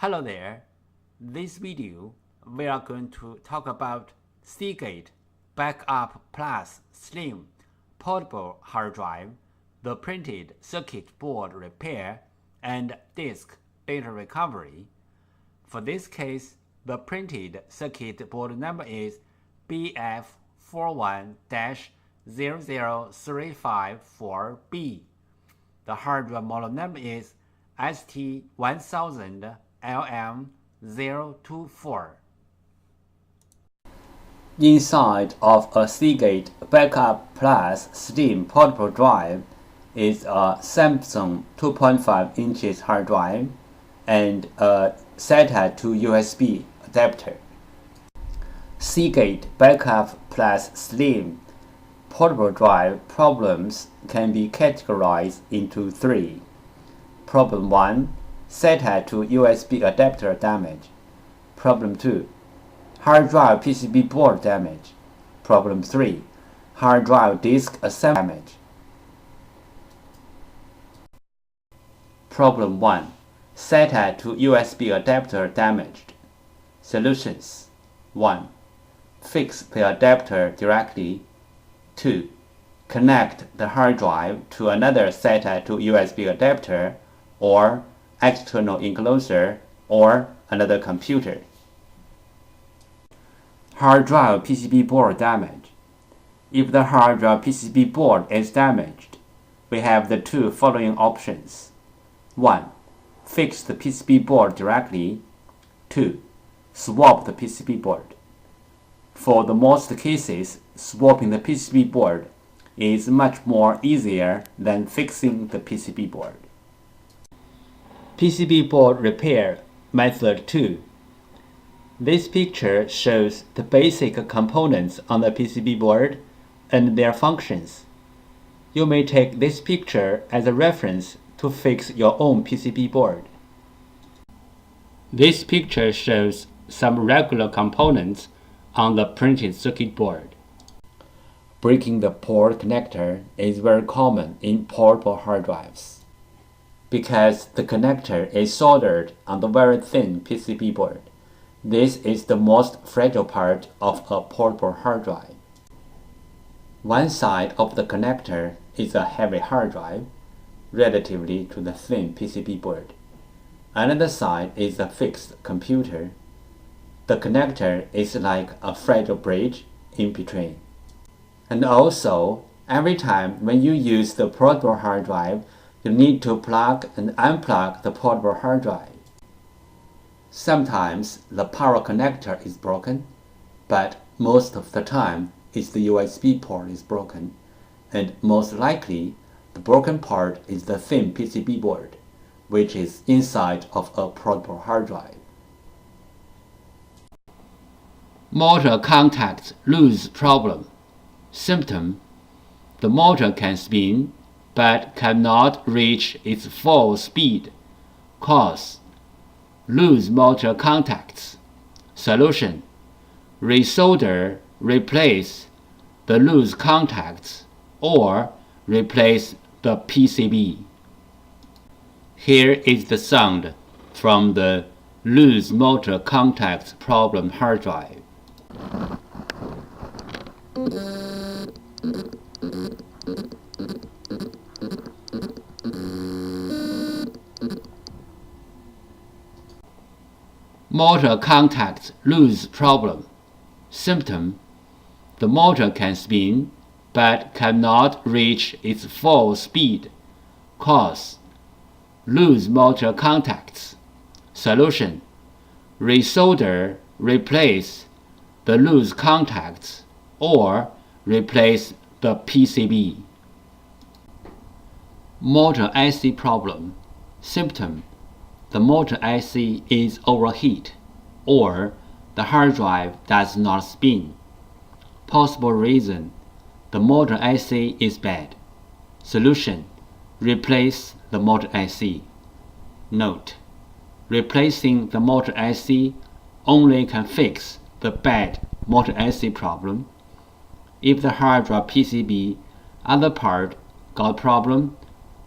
Hello there. This video we are going to talk about Seagate Backup Plus Slim Portable Hard Drive, the printed circuit board repair, and disk data recovery. For this case, the printed circuit board number is BF41-00354B. The hard drive model number is ST1000LM024. Inside of a Seagate Backup Plus Slim Portable Drive is a Samsung 2.5 inches hard drive and a SATA to USB adapter. Seagate Backup Plus Slim Portable Drive problems can be categorized into three. Problem 1. SATA to USB adapter damage. Problem 2. Hard drive PCB board damage. Problem 3. Hard drive disk assembly damage. Problem 1. SATA to USB adapter damaged. Solutions: 1. Fix the adapter directly. 2. Connect the hard drive to another SATA to USB adapter or external enclosure or another computer. Hard drive PCB board damage. If the hard drive PCB board is damaged, we have the two following options. 1. Fix the PCB board directly. 2. Swap the PCB board. For the most cases, swapping the PCB board is much more easier than fixing the PCB board. PCB board repair method 2. This picture shows the basic components on the PCB board and their functions. You may take this picture as a reference to fix your own PCB board. This picture shows some regular components on the printed circuit board. Breaking the port connector is very common in portable hard drives because the connector is soldered on the very thin PCB board. This is the most fragile part of a portable hard drive. One side of the connector is a heavy hard drive, relatively to the thin PCB board. Another side is a fixed computer. The connector is like a fragile bridge in between. And also, every time when you use the portable hard drive, you need to plug and unplug the portable hard drive. Sometimes the power connector is broken, but most of the time it's the USB port is broken, and most likely the broken part is the thin PCB board, which is inside of a portable hard drive. Motor contacts lose problem. Symptom: the motor can spin but cannot reach its full speed. Cause: loose motor contacts. Solution: resolder, replace the loose contacts or replace the PCB. Here is the sound from the loose motor contacts problem hard drive. Motor contacts lose problem. Symptom: the motor can spin but cannot reach its full speed. Cause: loose motor contacts. Solution: resolder, replace the loose contacts or replace the PCB. Motor IC problem. Symptom: the motor IC is overheat or the hard drive does not spin. Possible reason: the motor IC is bad. Solution: replace the motor IC. Note: replacing the motor IC only can fix the bad motor IC problem. If the hard drive PCB other part got problem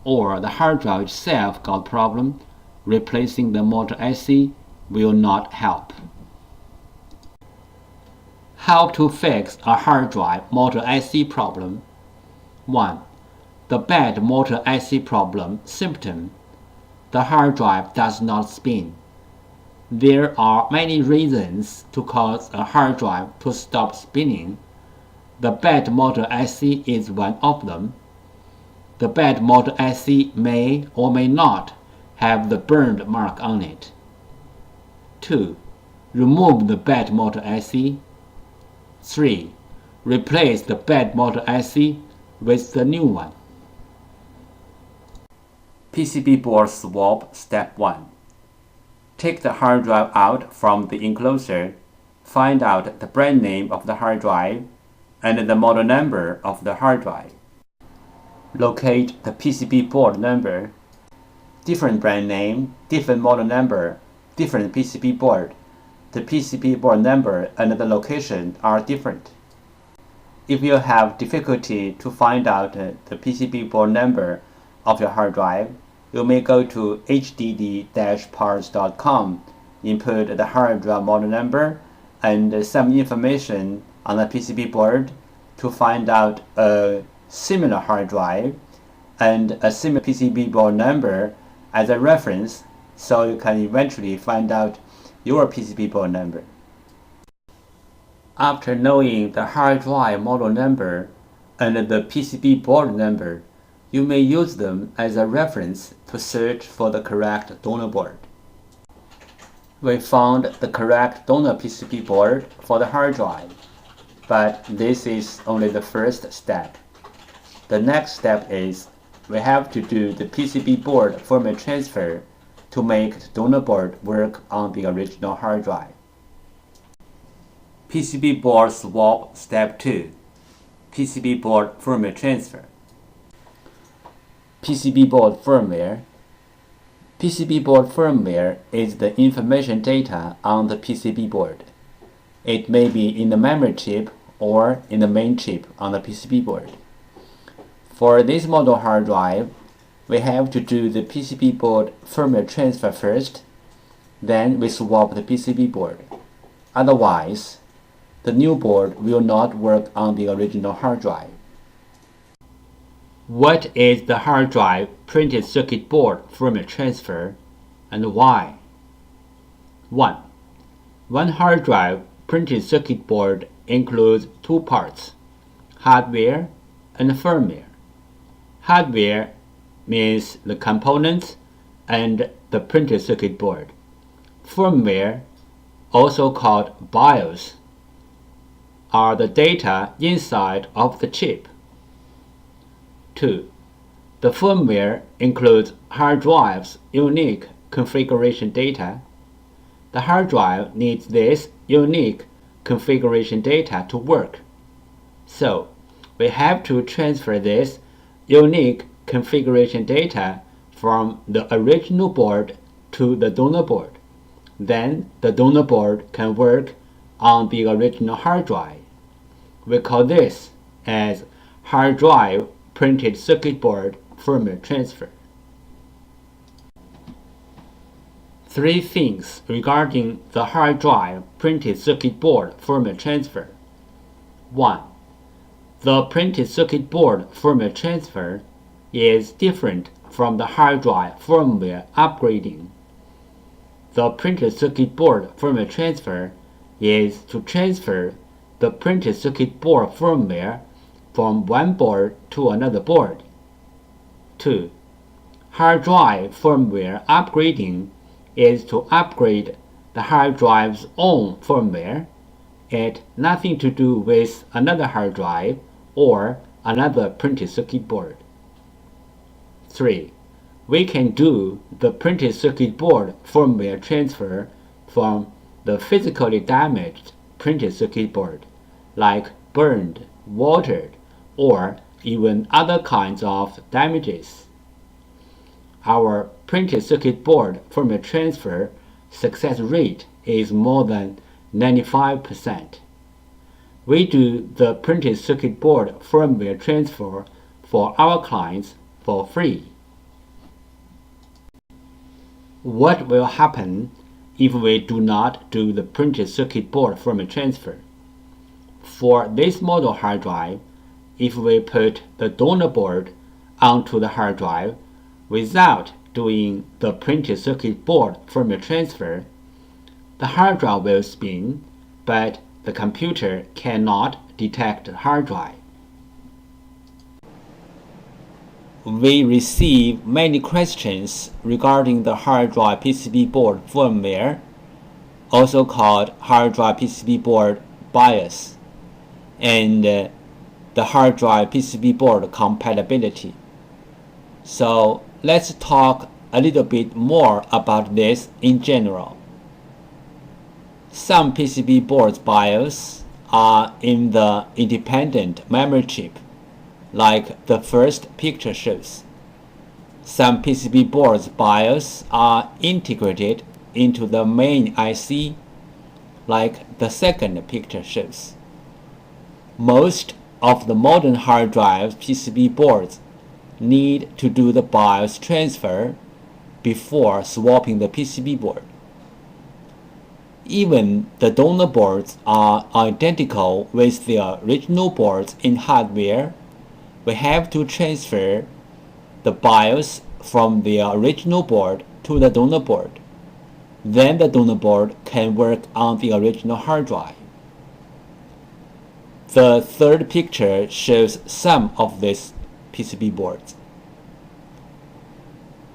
or the hard drive itself got problem, replacing the motor IC will not help. How to fix a hard drive motor IC problem. 1. The bad motor IC problem symptom. The hard drive does not spin. There are many reasons to cause a hard drive to stop spinning. The bad motor IC is one of them. The bad motor IC may or may not have the burned mark on it. 2. Remove the bad motor IC. 3. Replace the bad motor IC with the new one. PCB board swap Step 1. Take the hard drive out from the enclosure, find out the brand name of the hard drive and the model number of the hard drive. Locate the PCB board number. Different brand name, different model number, different PCB board. The PCB board number and the location are different. If you have difficulty to find out the PCB board number of your hard drive, you may go to hddparts.com, input the hard drive model number and some information on the PCB board to find out a similar hard drive and a similar PCB board number as a reference, so you can eventually find out your PCB board number. After knowing the hard drive model number and the PCB board number, you may use them as a reference to search for the correct donor board. We found the correct donor PCB board for the hard drive, but this is only the first step. The next step is we have to do the PCB board firmware transfer to make the donor board work on the original hard drive. PCB board swap Step 2. PCB board firmware transfer. PCB board firmware. PCB board firmware is the information data on the PCB board. It may be in the memory chip or in the main chip on the PCB board. For this model hard drive, we have to do the PCB board firmware transfer first, then we swap the PCB board. Otherwise, the new board will not work on the original hard drive. What is the hard drive printed circuit board firmware transfer and why? 1. One hard drive printed circuit board includes two parts, hardware and firmware. Hardware means the components and the printed circuit board. Firmware, also called BIOS, are the data inside of the chip. 2. The firmware includes hard drive's unique configuration data. The hard drive needs this unique configuration data to work. So, we have to transfer this unique configuration data from the original board to the donor board. Then the donor board can work on the original hard drive. We call this as hard drive printed circuit board firmware transfer. 3 things regarding the hard drive printed circuit board firmware transfer. 1. The printed circuit board firmware transfer is different from the hard drive firmware upgrading. The printed circuit board firmware transfer is to transfer the printed circuit board firmware from one board to another board. 2. Hard drive firmware upgrading is to upgrade the hard drive's own firmware. It has nothing to do with another hard drive or another printed circuit board. 3. We can do the printed circuit board firmware transfer from the physically damaged printed circuit board, like burned, watered, or even other kinds of damages. Our printed circuit board firmware transfer success rate is more than 95%. We do the printed circuit board firmware transfer for our clients for free. What will happen if we do not do the printed circuit board firmware transfer. For this model hard drive, if we put the donor board onto the hard drive without doing the printed circuit board firmware transfer, the hard drive will spin, but the computer cannot detect the hard drive. We receive many questions regarding the hard drive PCB board firmware, also called hard drive PCB board BIOS, and the hard drive PCB board compatibility. So let's talk a little bit more about this in general. Some PCB boards BIOS are in the independent memory chip, like the first picture shows. Some PCB boards BIOS are integrated into the main IC, like the second picture shows. Most of the modern hard drive PCB boards need to do the BIOS transfer before swapping the PCB board. Even the donor boards are identical with the original boards in hardware. We have to transfer the BIOS from the original board to the donor board. Then the donor board can work on the original hard drive. The third picture shows some of these PCB boards.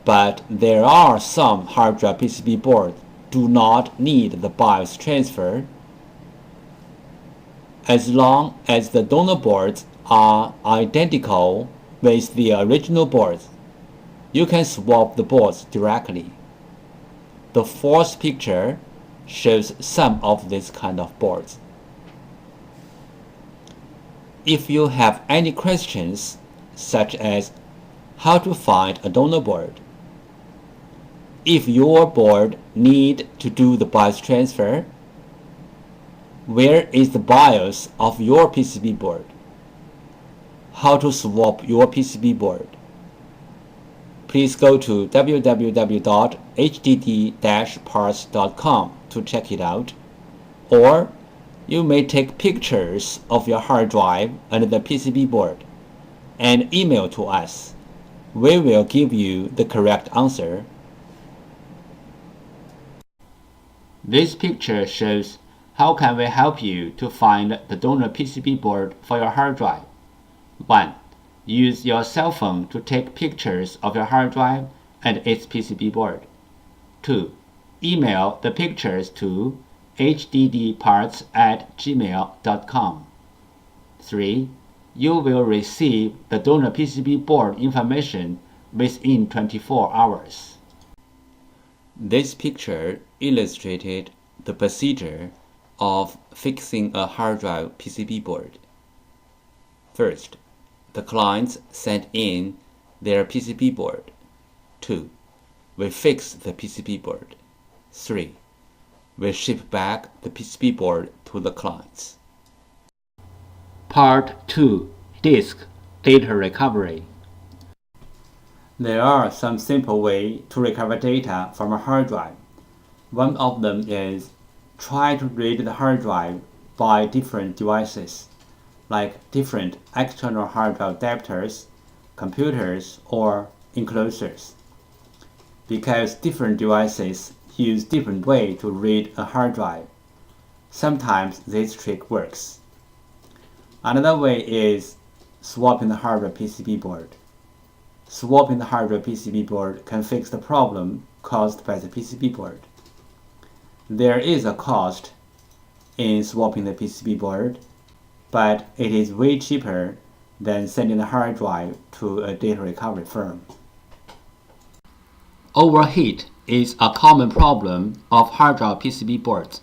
But there are some hard drive PCB boards do not need the BIOS transfer. As long as the donor boards are identical with the original boards, you can swap the boards directly. The fourth picture shows some of these kind of boards. If you have any questions, such as how to find a donor board, if your board need to do the BIOS transfer, where is the BIOS of your PCB board, how to swap your PCB board, please go to www.hddparts.com to check it out, or you may take pictures of your hard drive and the PCB board and email to us. We will give you the correct answer. This picture shows how can we help you to find the donor PCB board for your hard drive. 1. Use your cell phone to take pictures of your hard drive and its PCB board. 2. Email the pictures to hddparts@gmail.com. 3. You will receive the donor PCB board information within 24 hours. This picture illustrated the procedure of fixing a hard drive PCB board. First, the clients send in their PCB board. 2. We fix the PCB board. 3. We ship back the PCB board to the clients. Part 2. Disk Data Recovery. There are some simple ways to recover data from a hard drive. One of them is try to read the hard drive by different devices, like different external hard drive adapters, computers, or enclosures. Because different devices use different ways to read a hard drive, sometimes this trick works. Another way is swapping the hardware PCB board. Swapping the hardware PCB board can fix the problem caused by the PCB board. There is a cost in swapping the PCB board, but it is way cheaper than sending the hard drive to a data recovery firm. Overheat is a common problem of hard drive PCB boards.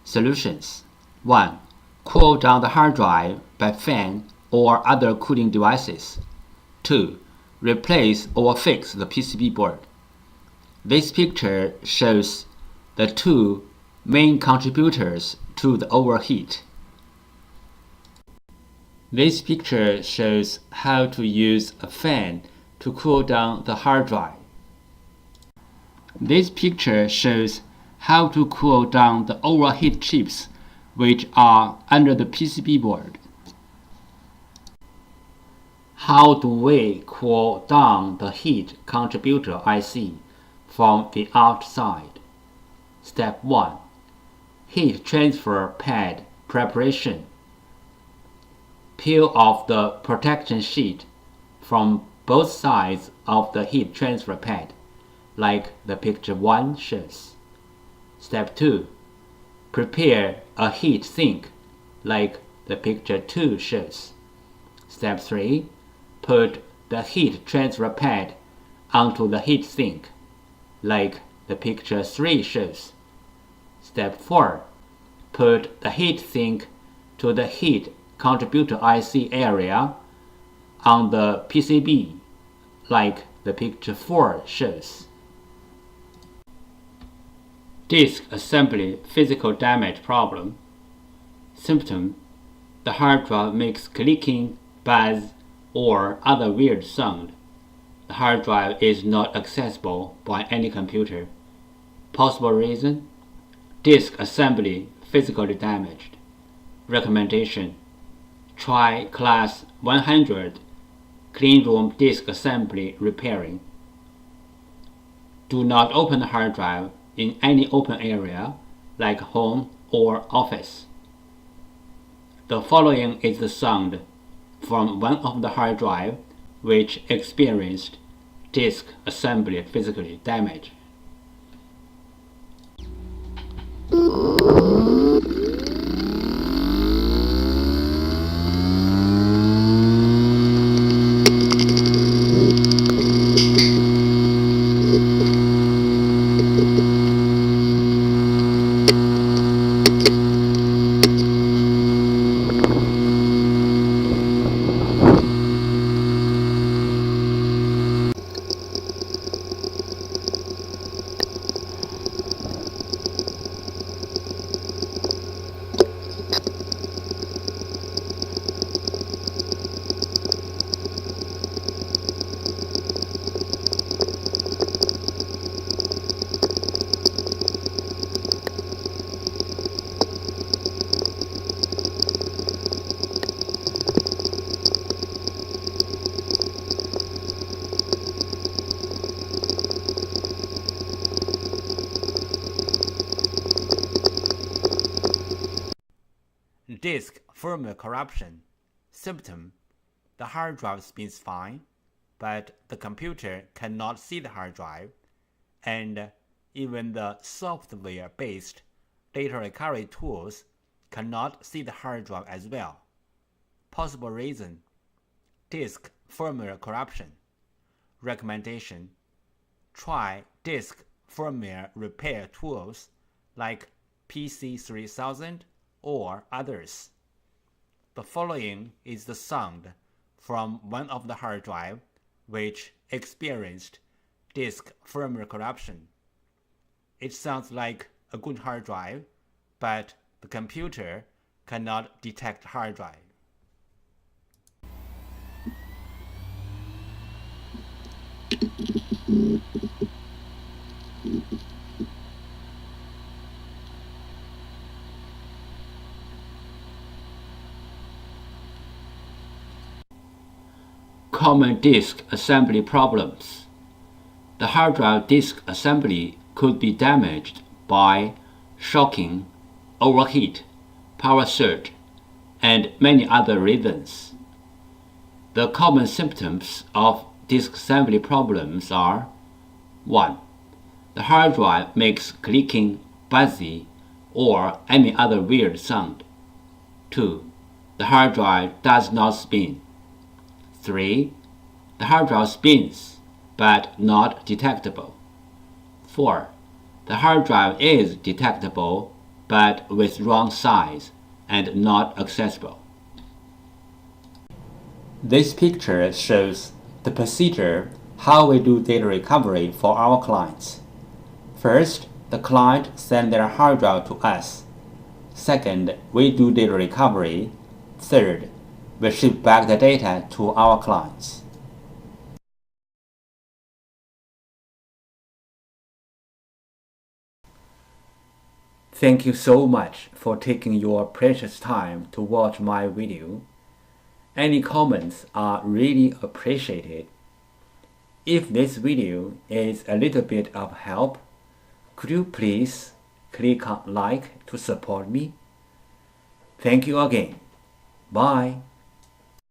Solutions: 1. Cool down the hard drive by fan or other cooling devices. 2. Replace or fix the PCB board. This picture shows the two main contributors to the overheat. This picture shows how to use a fan to cool down the hard drive. This picture shows How to cool down the overheat chips which are under the PCB board. How do we cool down the heat contributor IC from the outside? Step 1. Heat transfer pad preparation. Peel off the protection sheet from both sides of the heat transfer pad, like the picture 1 shows. Step 2. Prepare a heat sink, like the picture 2 shows. Step 3. Put the heat transfer pad onto the heat sink, like the picture 3 shows. Step 4. Put the heat sink to the heat contributor IC area on the PCB, like the picture 4 shows. Disk assembly physical damage problem. Symptom: the hard drive makes clicking, buzz, or other weird sound. The hard drive is not accessible by any computer. Possible reason: disk assembly physically damaged. Recommendation: try class 100 cleanroom disk assembly repairing. Do not open the hard drive in any open area like home or office. The following is the sound from one of the hard drive which experienced disk assembly physically damage. Disk firmware corruption. Symptom: the hard drive spins fine, but the computer cannot see the hard drive, and even the software-based data recovery tools cannot see the hard drive as well. Possible reason: disk firmware corruption. Recommendation: try disk firmware repair tools like PC3000 or others. The following is the sound from one of the hard drive which experienced disk firmware corruption. It sounds like a good hard drive, but the computer cannot detect hard drive. Common disk assembly problems. The hard drive disk assembly could be damaged by shocking, overheat, power surge, and many other reasons. The common symptoms of disk assembly problems are: 1. The hard drive makes clicking, buzzy, or any other weird sound. 2. The hard drive does not spin. 3. The hard drive spins, but not detectable. 4. The hard drive is detectable, but with wrong size and not accessible. This picture shows the procedure how we do data recovery for our clients. First, the client sends their hard drive to us. Second, we do data recovery. Third, we ship back the data to our clients. Thank you so much for taking your precious time to watch my video. Any comments are really appreciated. If this video is a little bit of help, could you please click on like to support me? Thank you again. Bye.